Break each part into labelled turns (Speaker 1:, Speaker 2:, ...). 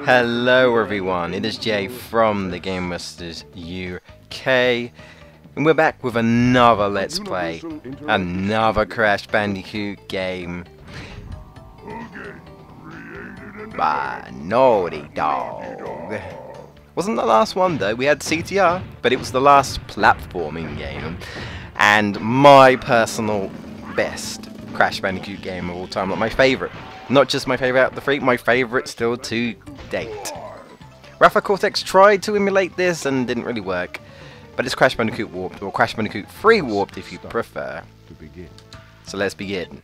Speaker 1: Hello everyone, it is Jay from the Game Masters UK, and we're back with another Let's Play, another Crash Bandicoot game by Naughty Dog. Wasn't the last one though, we had CTR, but it was the last platforming game, and my personal best Crash Bandicoot game of all time, like my favourite. Not just my favourite out of the three, my favourite still to date. Rafa Cortex tried to emulate this and didn't really work, but it's Crash Bandicoot Warped, or Crash Bandicoot 3 Warped if you prefer. So let's begin.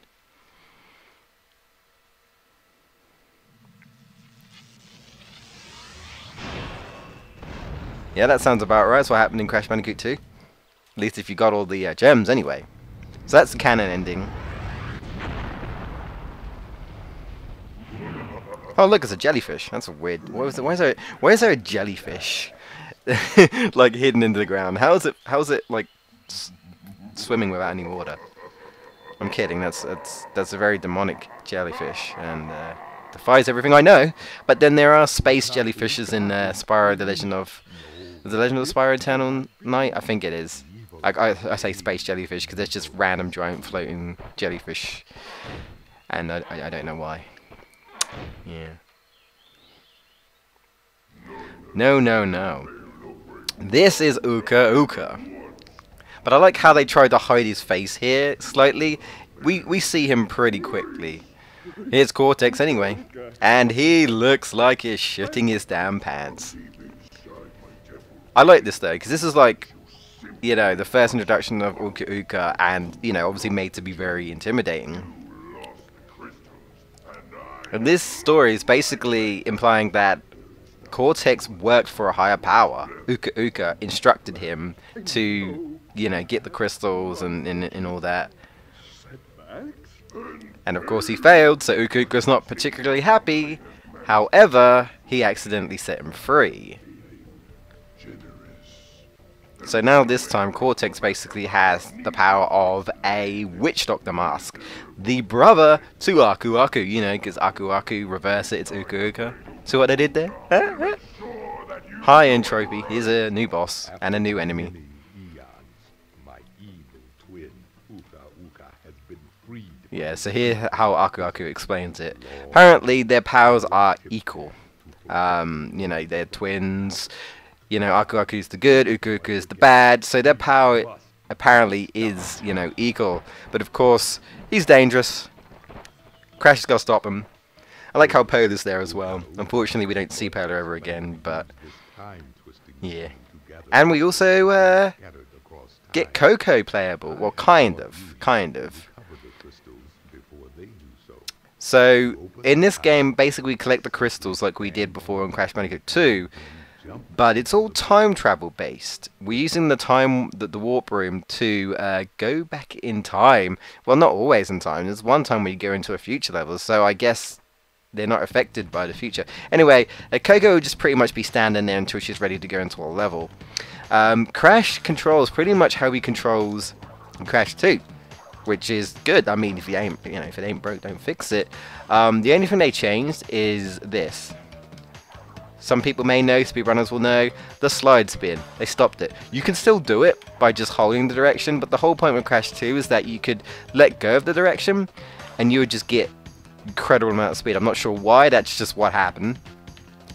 Speaker 1: Yeah, that sounds about right. That's what happened in Crash Bandicoot 2. At least if you got all the gems anyway. So that's the canon ending. Oh look, it's a jellyfish. That's a weird. Why is there a jellyfish like hidden into the ground? How is it like swimming without any water? I'm kidding. That's a very demonic jellyfish and defies everything I know. But then there are space jellyfishes in Spyro: The Legend of Spyro Eternal Night. I think it is. I say space jellyfish because there's just random giant floating jellyfish, and I don't know why. Yeah. No. This is Uka Uka. But I like how they tried to hide his face here slightly. We see him pretty quickly. Here's Cortex anyway. And he looks like he's shitting his damn pants. I like this though, because this is like, you know, the first introduction of Uka Uka, and, you know, obviously made to be very intimidating. And this story is basically implying that Cortex worked for a higher power. Uka Uka instructed him to, you know, get the crystals and all that. And of course he failed, so Uka Uka's not particularly happy. However, he accidentally set him free. So now this time Cortex basically has the power of a Witch Doctor mask. The brother to Aku Aku, you know, because Aku Aku reverse it, it's Uka Uka. See what I did there? Hi Entropy, here's a new boss and a new enemy. Yeah, so here how Aku Aku explains it. Apparently their powers are equal. You know, they're twins. You know, Aku Aku's the good, Uka Uka is the bad, so their power apparently is, you know, equal. But of course, he's dangerous. Crash has got to stop him. I like how Polar's there as well. Unfortunately, we don't see Polar ever again, but yeah. And we also get Coco playable. Well, kind of. So, in this game, basically we collect the crystals like we did before on Crash Bandicoot 2. But it's all time travel based. We're using the warp room to go back in time. Well, not always in time. There's one time we go into a future level, so I guess they're not affected by the future. Anyway, Coco will just pretty much be standing there until she's ready to go into a level. Crash controls pretty much how he controls Crash 2, which is good. I mean, if it ain't broke, don't fix it. The only thing they changed is this. Some people may know, speedrunners will know, the slide spin. They stopped it. You can still do it by just holding the direction, but the whole point with Crash 2 is that you could let go of the direction and you would just get incredible amount of speed. I'm not sure why, that's just what happened.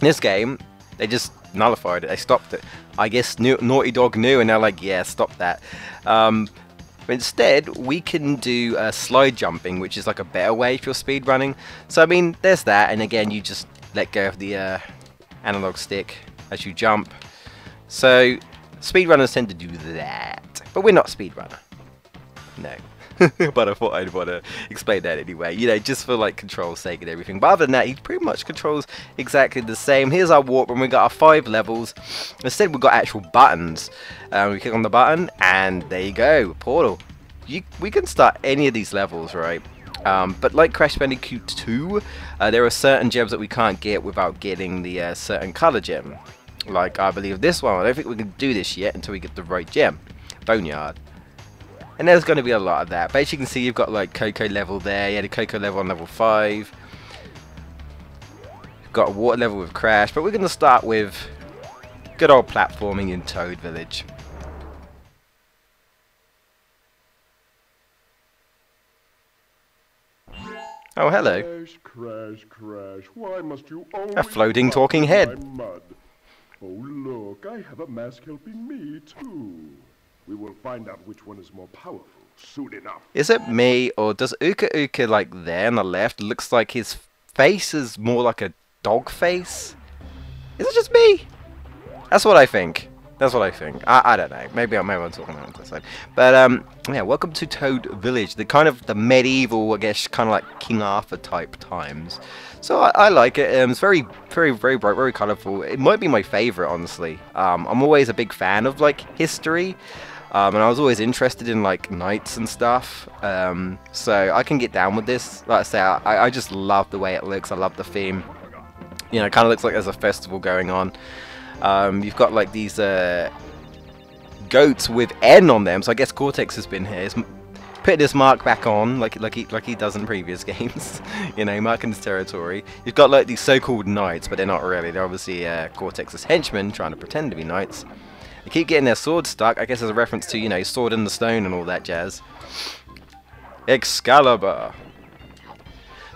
Speaker 1: In this game, they just nullified it. They stopped it. I guess Naughty Dog knew and they're like, yeah, stop that. But instead, we can do slide jumping, which is like a better way if you're speedrunning. So, I mean, there's that, and again, you just let go of the analog stick as you jump. So speedrunners tend to do that, but we're not speedrunner. No. But I thought I'd want to explain that anyway, you know, just for like control's sake and everything. But other than that, he pretty much controls exactly the same. Here's our warp room. We got our 5 levels. Instead we've got actual buttons. We click on the button and there you go, portal. We can start any of these levels, right? But like Crash Bandicoot 2, there are certain gems that we can't get without getting the certain color gem. Like, I believe this one. I don't think we can do this yet until we get the right gem. Boneyard. And there's going to be a lot of that. But as you can see, you've got like Coco level there. Yeah, the Coco level on level 5. got a water level with Crash, but we're going to start with good old platforming in Toad Village. Oh, hello.
Speaker 2: Crash, crash, crash. Why must you always
Speaker 1: A floating
Speaker 2: mud
Speaker 1: talking
Speaker 2: in
Speaker 1: head.
Speaker 2: my mud? Oh, look, I have a mask helping me, too. We will find out which one is more powerful soon enough.
Speaker 1: Is it me, or does Uka Uka, like, there on the left, looks like his face is more like a dog face? Is it just me? That's what I think. That's what I think. I don't know. Maybe I'm talking about this side. But yeah, welcome to Toad Village. The kind of the medieval, I guess, kind of like King Arthur type times. So I like it. It's very, very, very bright, very colourful. It might be my favourite, honestly. I'm always a big fan of like history, and I was always interested in like knights and stuff. So I can get down with this. Like I say, I just love the way it looks. I love the theme. You know, it kind of looks like there's a festival going on. You've got like these goats with N on them, so I guess Cortex has been here. He's putting his mark back on, like he does in previous games. You know, marking his territory. You've got like these so-called knights, but they're not really. They're obviously Cortex's henchmen trying to pretend to be knights. They keep getting their swords stuck. I guess as a reference to, you know, sword in the stone and all that jazz. Excalibur.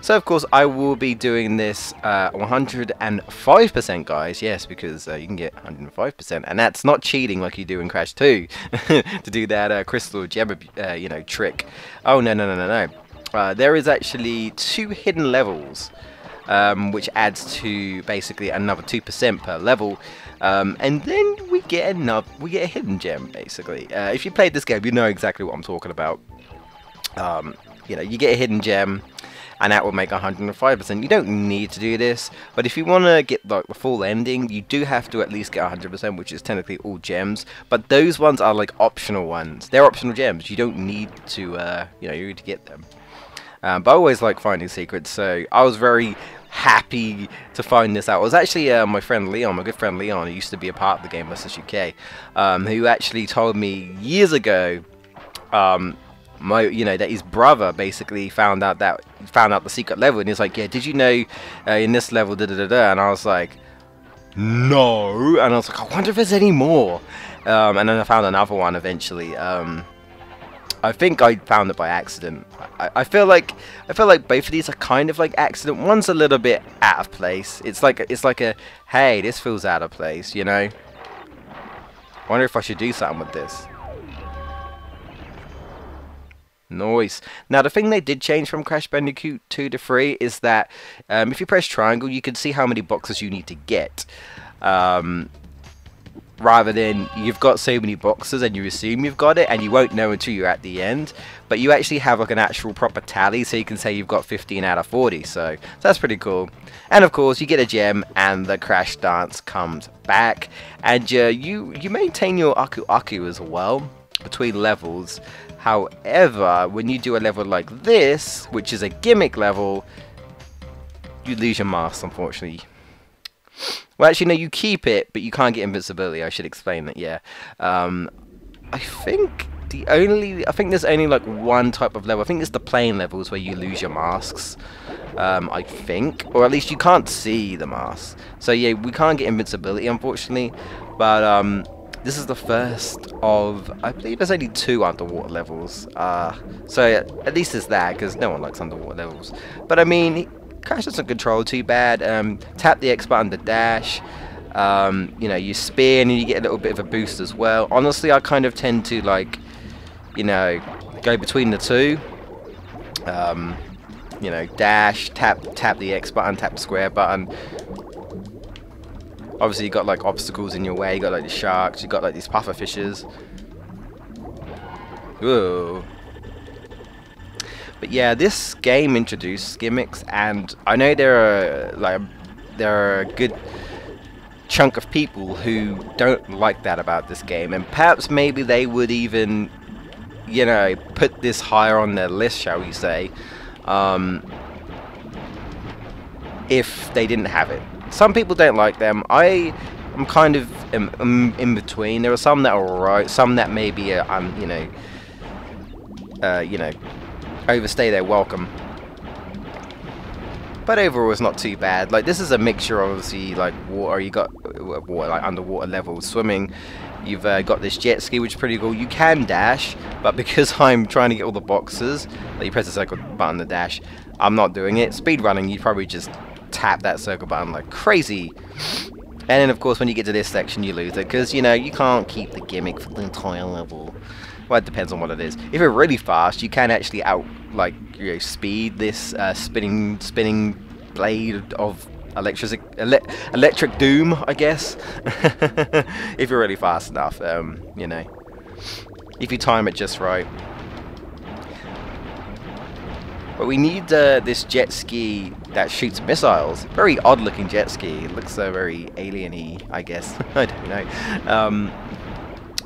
Speaker 1: So of course I will be doing this 105%, guys. Yes, because you can get 105%, and that's not cheating like you do in Crash 2 to do that crystal gem, you know, trick. Oh no. There is actually 2 hidden levels, which adds to basically another 2% per level, and then we get a hidden gem. Basically, if you played this game, you know exactly what I'm talking about. You know, you get a hidden gem, and that will make 105%. You don't need to do this, but if you want to get like the full ending, you do have to at least get 100%, which is technically all gems. But those ones are like optional ones. They're optional gems. You don't need to, you know, you need to get them. But I always like finding secrets, so I was very happy to find this out. It was actually my friend Leon, my good friend Leon, who used to be a part of the game vs UK, who actually told me years ago. You know, that his brother basically found out the secret level, and he's like, yeah, did you know in this level and I was like, no, and I was like, I wonder if there's any more, and then I found another one eventually. I think I found it by accident. I feel like both of these are kind of like accident. One's a little bit out of place. It's like a hey, this feels out of place, you know. I wonder if I should do something with this. Nice. Now the thing they did change from Crash Bandicoot 2 to 3 is that if you press triangle, you can see how many boxes you need to get, rather than you've got so many boxes and you assume you've got it and you won't know until you're at the end. But you actually have like an actual proper tally, so you can say you've got 15 out of 40. So that's pretty cool. And of course you get a gem and the Crash dance comes back, and you maintain your Aku Aku as well between levels. However, when you do a level like this, which is a gimmick level, you lose your mask, unfortunately. Well, actually, no, you keep it, but you can't get invincibility. I should explain that, yeah. I think there's only like one type of level. I think it's the plane levels where you lose your masks. I think, or at least you can't see the masks. So yeah, we can't get invincibility, unfortunately. But this is the first of, I believe there's only 2 underwater levels. So at least there's that, because no one likes underwater levels. But I mean, Crash doesn't control too bad. Tap the X button to dash. You know, you spin and you get a little bit of a boost as well. Honestly, I kind of tend to, like, you know, go between the 2. You know, dash, tap the X button, tap the square button. Obviously, you got like obstacles in your way. You got like the sharks. You got like these puffer fishes. Whoa. But yeah, this game introduced gimmicks, and I know there are a good chunk of people who don't like that about this game, and perhaps maybe they would even, you know, put this higher on their list, shall we say, if they didn't have it. Some people don't like them. I'm kind of in between. There are some that are alright, some that maybe you know, overstay their welcome. but overall it's not too bad. Like, this is a mixture, obviously, like water. You got water, like underwater levels, swimming. You've got this jet ski, which is pretty cool. You can dash, but because I'm trying to get all the boxes, like you press the circle button to dash, I'm not doing it. Speed running, you probably just tap that circle button like crazy. And then, of course, when you get to this section, you lose it because, you know, you can't keep the gimmick for the entire level. Well, it depends on what it is. If you're really fast, you can actually speed this spinning blade of electric doom, I guess. If you're really fast enough, you know, if you time it just right. But we need this jet ski that shoots missiles. Very odd looking jet ski. It looks very alien-y, I guess. I don't know.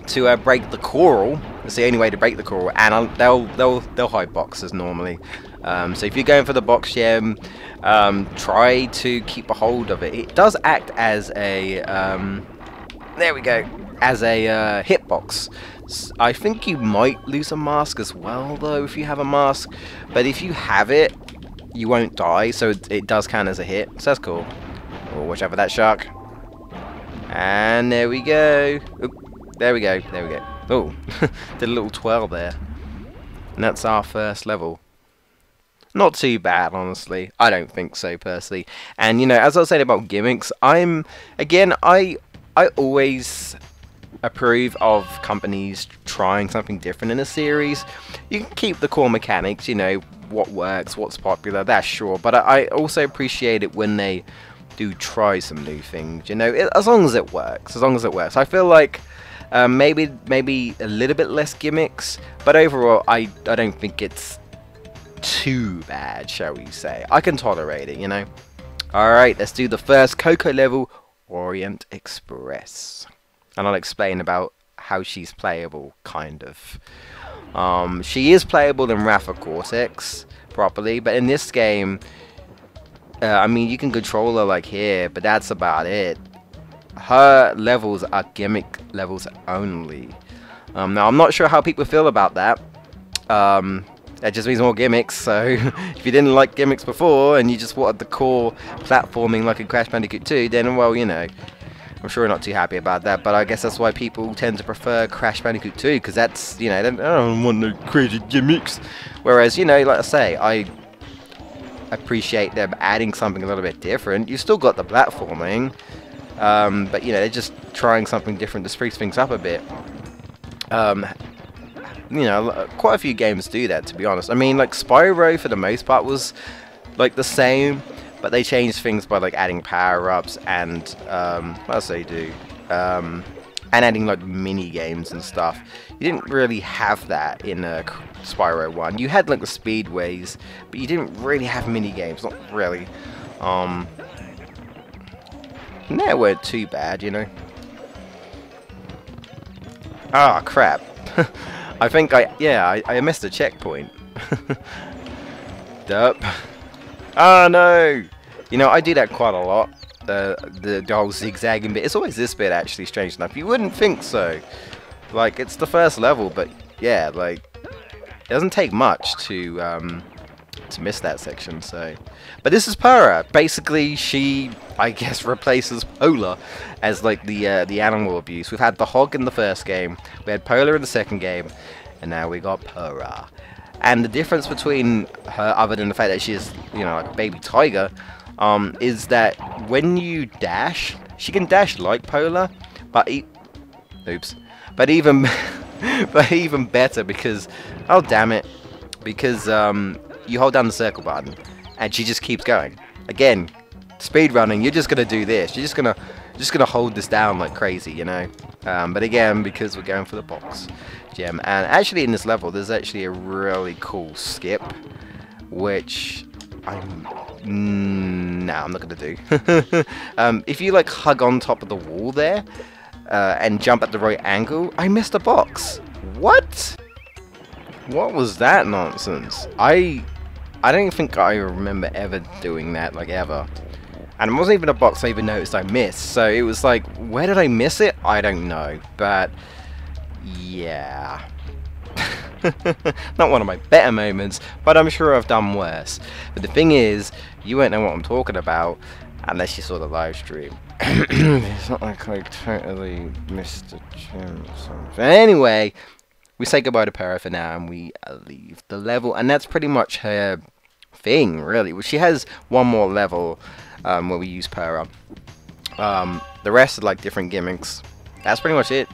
Speaker 1: To break the coral. It's the only way to break the coral, and they'll hide boxes normally. So if you're going for the box gem, try to keep a hold of it. It does act as a there we go, as a hitbox. I think you might lose a mask as well, though, if you have a mask. But if you have it, you won't die, so it does count as a hit. So that's cool. Oh, watch out for that shark. And there we go. Oop, there we go. There we go. Oh, did a little twirl there. And that's our first level. Not too bad, honestly. I don't think so, personally. And, you know, as I was saying about gimmicks, I always approve of companies trying something different in a series. You can keep the core mechanics, you know, what works, what's popular, that's sure. But I also appreciate it when they do try some new things, you know, as long as it works. As long as it works. I feel like maybe a little bit less gimmicks, but overall, I don't think it's too bad, shall we say. I can tolerate it, you know. Alright, let's do the first Coco level, Orient Express. And I'll explain about how she's playable, kind of. She is playable in Wrath of Cortex properly, but in this game, I mean, you can control her like here, but that's about it. Her levels are gimmick levels only. Now, I'm not sure how people feel about that. That just means more gimmicks, so if you didn't like gimmicks before and you just wanted the core platforming like in Crash Bandicoot 2, then, well, you know, I'm sure you're not too happy about that, but I guess that's why people tend to prefer Crash Bandicoot 2, because that's, you know, I don't want no crazy gimmicks. Whereas, you know, like I say, I appreciate them adding something a little bit different. You still got the platforming, but, you know, they're just trying something different to spruce things up a bit. You know, quite a few games do that, to be honest. I mean, like, Spyro, for the most part, was, like, the same, but they changed things by, like, adding power-ups and, what else they do? And adding, like, mini-games and stuff. You didn't really have that in Spyro 1. You had, like, the speedways, but you didn't really have mini-games, not really. They weren't too bad, you know. Ah, crap. I think I missed a checkpoint. Derp. Oh no! You know, I do that quite a lot. The whole zigzagging bit. It's always this bit, actually, strange enough. You wouldn't think so. Like, it's the first level, but yeah, like, it doesn't take much to miss that section, so. But this is Pura. Basically, she, I guess, replaces Pola as, like, the animal abuse. We've had the hog in the first game, we had Pola in the second game, and now we got Pura. And the difference between her, other than the fact that she's, you know, like a baby tiger, is that when you dash, she can dash like Pola, but but even but even better because, oh damn it, because you hold down the circle button and she just keeps going. Again, speed running, you're just gonna do this. You're just gonna hold this down like crazy, you know. But again, because we're going for the box gem, and actually in this level, there's actually a really cool skip, which I'm not gonna do. If you like hug on top of the wall there and jump at the right angle, I missed a box. What? What was that nonsense? I don't think I remember ever doing that, like, ever. And it wasn't even a box I even noticed I missed. So it was like, where did I miss it? I don't know. But, yeah. Not one of my better moments, but I'm sure I've done worse. But the thing is, You won't know what I'm talking about unless you saw the live stream. It's not like I totally missed the gym or something. Anyway, we say goodbye to Para for now and we leave the level. And that's pretty much her thing, really. Well, she has one more level where we use Para. The rest are like different gimmicks. That's pretty much it.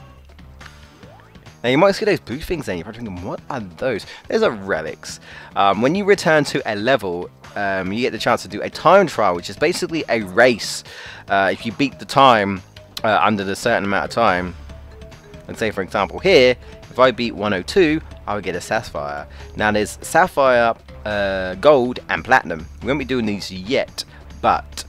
Speaker 1: Now you might see those blue things then, you're probably thinking, what are those? Those are relics. When you return to a level, you get the chance to do a time trial, which is basically a race. If you beat the time under a certain amount of time, and say for example here, if I beat 102, I would get a sapphire. Now there's sapphire, gold, and platinum. We won't be doing these yet, but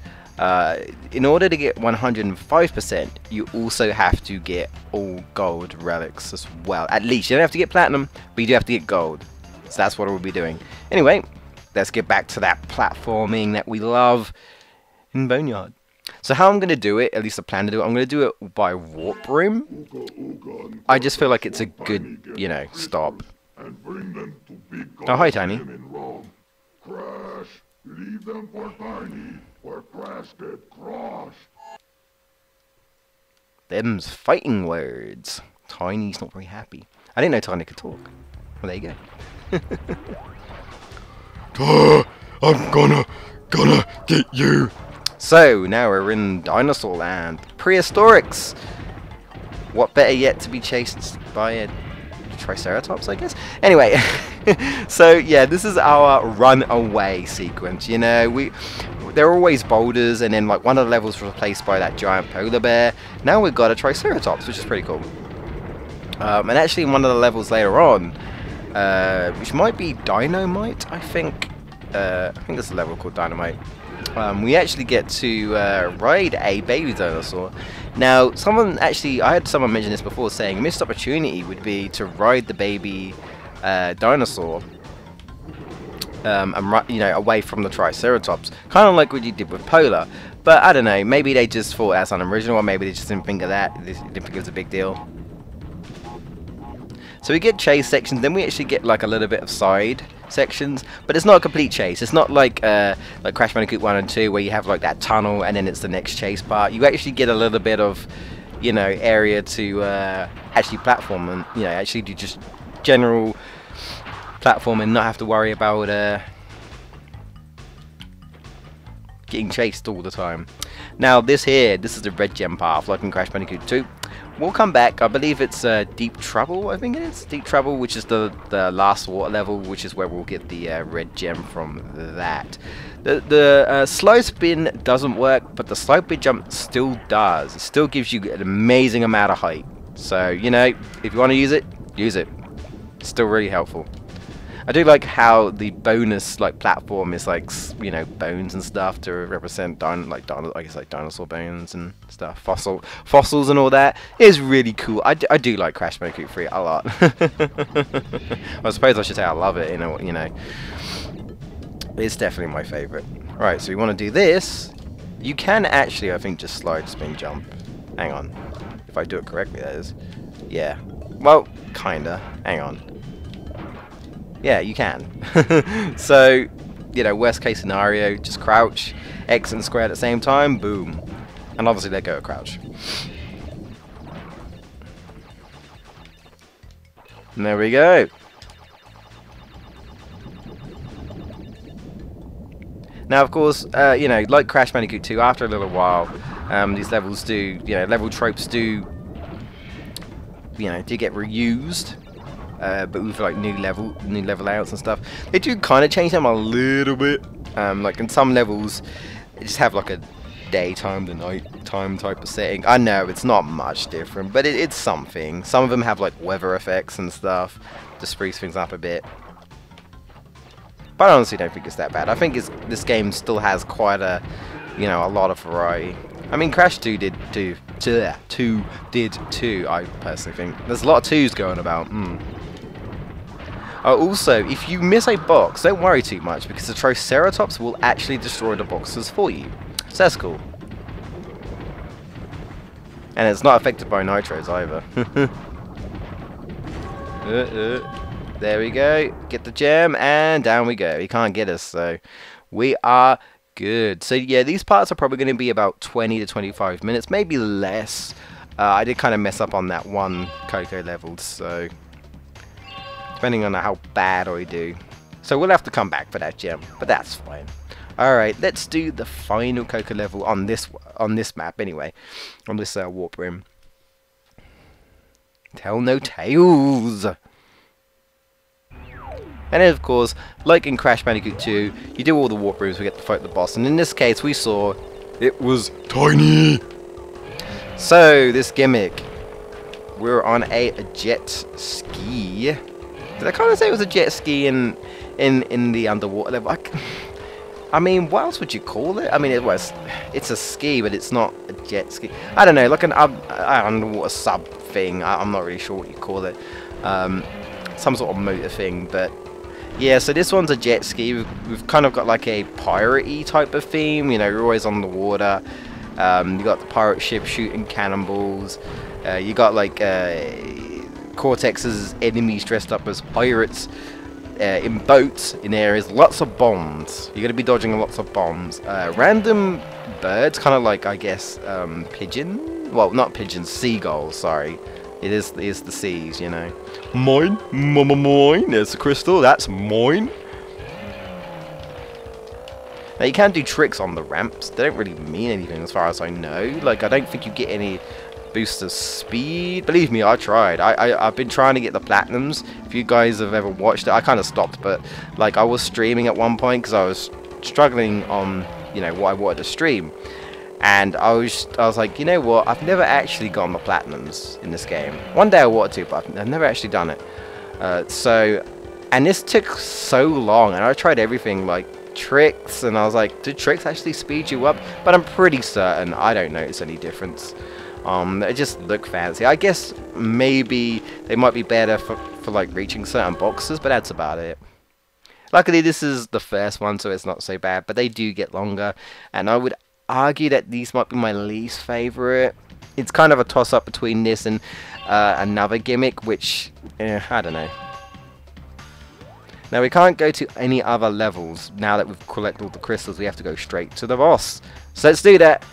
Speaker 1: in order to get 105%, you also have to get all gold relics as well. At least you don't have to get platinum, but you do have to get gold. So that's what we'll be doing. Anyway, let's get back to that platforming that we love in Boneyard. So how I'm going to do it, at least I plan to do it, I'm going to do it by warp room. I just feel like it's a good, you know, stop. Oh, hi, Tiny.
Speaker 2: Crash, leave them for Tiny, where Crash get crushed.
Speaker 1: Them's fighting words. Tiny's not very happy. I didn't know Tiny could talk. Well, there you go. I'm gonna get you. So, now we're in Dinosaur Land. Prehistorics. What better yet to be chased by a Triceratops, I guess? Anyway, so yeah, this is our runaway sequence. You know, there are always boulders, and then like one of the levels was replaced by that giant polar bear. Now we've got a Triceratops, which is pretty cool. And actually, in one of the levels later on, which might be Dynamite, I think. I think there's a level called Dynamite. We actually get to ride a baby dinosaur. Now, I had someone mention this before, saying missed opportunity would be to ride the baby dinosaur, and you know, away from the Triceratops, kind of like what you did with Polar. But I don't know, maybe they just thought that's unoriginal, or maybe they just didn't think of that. They didn't think it was a big deal. So we get chase sections, then we actually get like a little bit of side sections, but it's not a complete chase. It's not like Crash Bandicoot 1 and 2 where you have like that tunnel and then it's the next chase part. You actually get a little bit of, you know, area to actually platform and, you know, actually do just general platform and not have to worry about getting chased all the time. Now this is the red gem path like in Crash Bandicoot 2. We'll come back. I believe it's Deep Trouble, I think it is. Deep Trouble, which is the last water level, which is where we'll get the red gem from that. The slide spin doesn't work, but the slide spin jump still does. It still gives you an amazing amount of height. So, you know, if you want to use it, use it. It's still really helpful. I do like how the bonus like platform is like, you know, bones and stuff to represent dinosaur bones and stuff, fossils and all that. It is really cool. I do like Crash Bandicoot 3 a lot. I suppose I should say I love it. You know, it's definitely my favorite. Right, so we want to do this. You can actually, I think, just slide, spin, jump. Hang on, if I do it correctly, that is. Yeah. Well, kinda. Hang on. Yeah, you can. So, you know, worst case scenario, just crouch, X and square at the same time, boom. And obviously let go of crouch. And there we go. Now, of course, you know, like Crash Bandicoot 2, after a little while, these levels do, you know, level tropes do, you know, do get reused. But with like new level layouts and stuff, they do kind of change them a little bit. Like in some levels, they just have like a daytime to nighttime type of setting. I know it's not much different, but it's something. Some of them have like weather effects and stuff to spruce things up a bit. But I honestly don't think it's that bad. I think this game still has quite a, you know, a lot of variety. I mean, Crash 2 did too. 2 did too. I personally think there's a lot of 2s going about. Also, if you miss a box, don't worry too much, because the Triceratops will actually destroy the boxes for you. So that's cool. And it's not affected by nitros either. There we go. Get the gem, and down we go. He can't get us, so we are Good. So yeah, these parts are probably going to be about 20 to 25 minutes, maybe less. I did kind of mess up on that one Coco level, so depending on how bad I do. So we'll have to come back for that gem, but that's fine. Alright, let's do the final Coco level on this map anyway. On this warp rim. Tell no tales! And then of course, like in Crash Bandicoot 2, you do all the warp rooms, we get to fight the boss, and in this case we saw it was tiny! So, this gimmick, we're on a jet ski. Did I kind of say it was a jet ski in the underwater level? I mean, what else would you call it? I mean, it's a ski, but it's not a jet ski. I don't know, like an underwater sub thing. I'm not really sure what you call it. Some sort of motor thing, but yeah, so this one's a jet ski. We've kind of got like a pirate-y type of theme. You know, you're always on the water. You got the pirate ship shooting cannonballs. You got like Cortex's enemies dressed up as pirates in boats in areas. Lots of bombs. You're going to be dodging lots of bombs. Random birds, kind of like, I guess, pigeon? Well, not pigeons, seagulls, sorry. It is the seas, you know. Mine, mama mine. There's the crystal. That's mine. Now you can do tricks on the ramps. They don't really mean anything as far as I know. Like, I don't think you get any boost of speed. Believe me, I tried. I've been trying to get the platinums. If you guys have ever watched it, I kind of stopped, but like I was streaming at one point because I was struggling on, you know, what I wanted to stream. And I was like, you know what? I've never actually gotten the platinums in this game. One day I wanted to, but I've never actually done it. And this took so long, and I tried everything like tricks, and I was like, do tricks actually speed you up? But I'm pretty certain I don't notice any difference. They just look fancy. I guess maybe they might be better for like reaching certain boxes, but that's about it. Luckily, this is the first one, so it's not so bad. But they do get longer, and I would argue that these might be my least favorite. It's kind of a toss-up between this and another gimmick, which I don't know. Now we can't go to any other levels now that we've collected all the crystals. We have to go straight to the boss. So let's do that.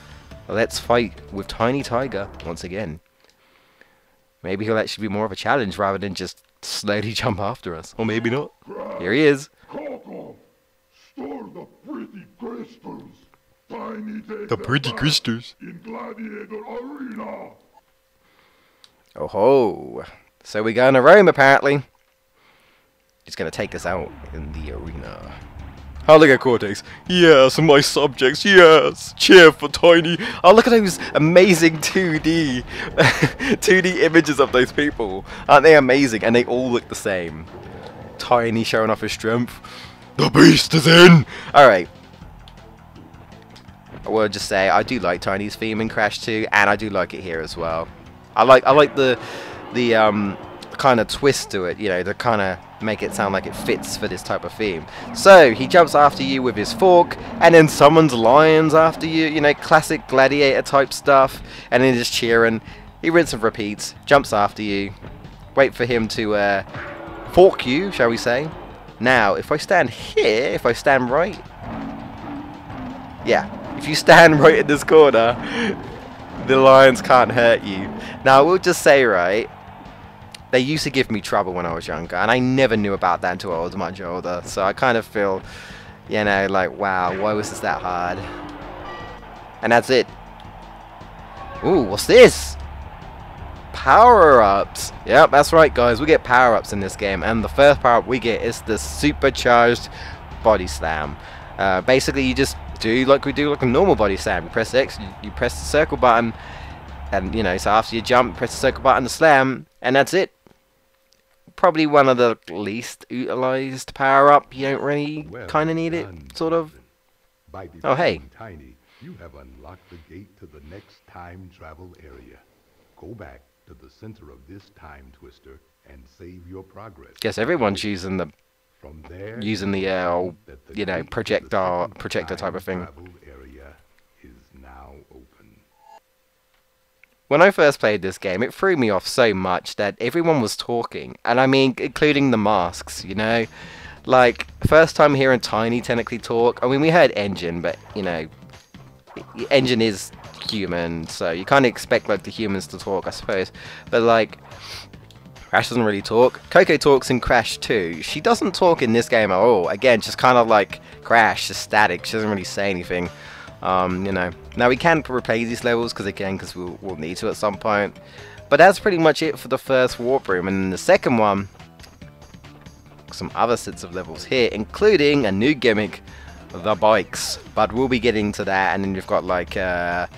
Speaker 1: Let's fight with Tiny Tiger once again. Maybe he'll actually be more of a challenge rather than just slowly jump after us. Or maybe not. Here he is.
Speaker 2: Coco, store the pretty crystals. Tiny
Speaker 1: The pretty crystals.
Speaker 2: in Gladiator Arena.
Speaker 1: Oh ho. So we're going to Rome apparently. He's going to take us out in the arena. Oh, look at Cortex. Yes, my subjects, yes. Cheer for Tiny. Oh, look at those amazing 2D 2D images of those people. Aren't they amazing? And they all look the same. Tiny showing off his strength. The beast is in. Alright. I will just say, I do like Tiny's theme in Crash 2, and I do like it here as well. I like the kind of twist to it, you know, to kind of make it sound like it fits for this type of theme. So he jumps after you with his fork, and then summons lions after you, you know, classic gladiator type stuff, and then just cheering. He rinses and repeats, jumps after you, wait for him to fork you, shall we say. Now if I stand here, if I stand right, yeah, if you stand right in this corner, the lions can't hurt you. Now I will just say, right, they used to give me trouble when I was younger, and I never knew about that until I was much older. So I kind of feel, you know, like, wow, why was this that hard? And that's it. Ooh, what's this? Power-ups. Yep, that's right, guys. We get power-ups in this game, and the first power-up we get is the supercharged body slam. Basically, you just do like we do like a normal body slam. You press X, you press the circle button, and you know, so after you jump, press the circle button to slam, and that's it. Probably one of the least utilized power-up. You don't really kind of need it, sort of. Oh, hey.
Speaker 2: Tiny, you have unlocked the gate to the next time travel area. Go back to the center of this time twister and save your progress.
Speaker 1: Guess everyone's using the
Speaker 2: From there,
Speaker 1: you know, projector type of thing.
Speaker 2: Travel area is now open.
Speaker 1: When I first played this game, it threw me off so much that everyone was talking, and I mean, including the masks, you know? Like, first time hearing Tiny technically talk. I mean, we heard Engine, but, you know, Engine is human, so you kind of expect, like, the humans to talk, I suppose. But, like, Crash doesn't really talk. Coco talks in Crash 2. She doesn't talk in this game at all. Again, just kind of like Crash, just static. She doesn't really say anything. You know. Now, we can replay these levels, because we'll need to at some point. But that's pretty much it for the first warp room. And in the second one, some other sets of levels here, including a new gimmick, the bikes. But we'll be getting to that, and then you've got like an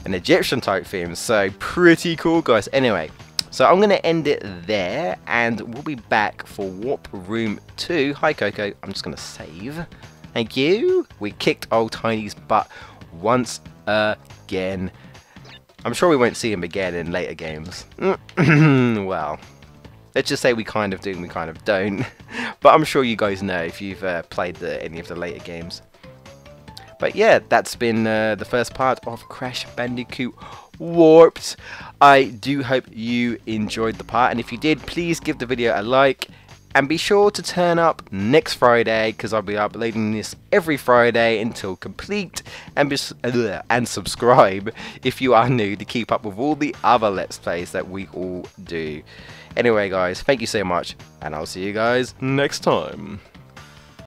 Speaker 1: Egyptian type theme. So pretty cool, guys. Anyway, so I'm going to end it there, and we'll be back for Warp Room 2. Hi, Coco. I'm just going to save. Thank you. We kicked old Tiny's butt once again. I'm sure we won't see him again in later games. Well, let's just say we kind of do and we kind of don't. But I'm sure you guys know if you've played any of the later games. But yeah, that's been the first part of Crash Bandicoot Warped. I do hope you enjoyed the part, and if you did, please give the video a like, and be sure to turn up next Friday, because I'll be uploading this every Friday until complete, and subscribe if you are new to keep up with all the other Let's Plays that we all do. Anyway guys, thank you so much, and I'll see you guys next time.